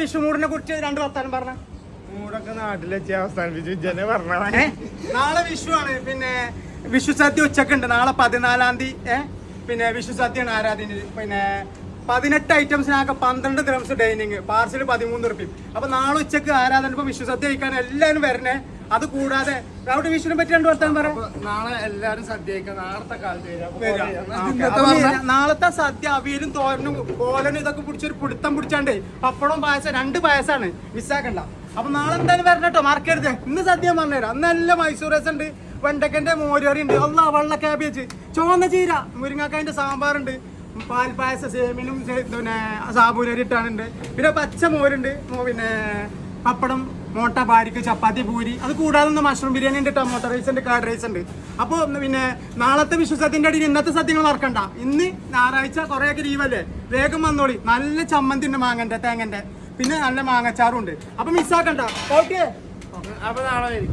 വിഷു മൂടിനെ കുറിച്ച് 2 വർത്താനം പറഞ്ഞ. മൂടൊക്കെ നാട്ടിലെത്തി അവസാനിപ്പിച്ചു ജന പറഞ്ഞ. നാളെ വിഷു ആണ്. പിന്നെ വിഷു സദ്യ ഉച്ചക്കുണ്ട്. നാളെ 14-ാം തീയതി പിന്നെ വിഷു സദ്യയാണ് ആരാധന. പിന്നെ 18 ഐറ്റംസിനാകെ 12 ദിർഹംസ് ഡൈനിങ്, പാർസൽ 13 റുപ്യ. അപ്പൊ നാളെ ഉച്ചക്ക് ആരാധന ഇപ്പൊ വിഷു സദ്യ കഴിക്കാൻ എല്ലാവരും വരണേ. അത് കൂടാതെ അവിടെ വിഷുവിനെ പറ്റി 2 വർത്താനം പറയാം. നാളെ എല്ലാരും സദ്യ കഴിക്കാൻ നാളത്തെ കാലത്ത് നാളത്തെ സദ്യ അവിയലും തോരനും കോലനും ഇതൊക്കെ പിടിച്ചൊരു പിടുത്തം പിടിച്ചാണ്ടേ പപ്പടവും പായസം 2 പായസമാണ്, മിസ്സാക്കണ്ട. അപ്പൊ നാളെ എന്തായാലും വരണം കേട്ടോ, മറക്കരുത്. ഇന്ന് സദ്യ പറഞ്ഞുതരാം. അന്ന് നല്ല മൈസൂർ രസം ഉണ്ട്, വെണ്ടക്കന്റെ മോരുകറി ഉണ്ട്, വെള്ള കാബേജ്, ചുവന്ന ചീര, മുരിങ്ങക്കായന്റെ സാമ്പാറുണ്ട്, പാൽപ്പായസം സേമിനും പിന്നെ സാബൂനരി ഇട്ടാനുണ്ട്, പിന്നെ പച്ച മോരുണ്ട്, പിന്നെ പപ്പടം, മോട്ട, ബാരിക്ക്, ചപ്പാത്തി, പൂരി. അത് കൂടാതെ മഷ്റൂം ബിരിയാണി ഉണ്ട്, ടൊമാറ്റോ റൈസ് ഉണ്ട്, കർഡ് റൈസ് ഉണ്ട്. അപ്പോൾ പിന്നെ നാളത്തെ വിഷു സദ്യൻ്റെ അടിയിൽ ഇന്നത്തെ സദ്യങ്ങൾ മറക്കണ്ട. ഇന്ന് ഞായറാഴ്ച കുറേയൊക്കെ ലീവല്ലേ, വേഗം വന്നോളി. നല്ല ചമ്മന്തി ഉണ്ട്, മാങ്ങന്റെ തേങ്ങന്റെ, പിന്നെ നല്ല മാങ്ങച്ചാറും ഉണ്ട്. അപ്പൊ മിസ്സാക്കണ്ട. ഓക്കെ, അപ്പൊ നാളെ വരും.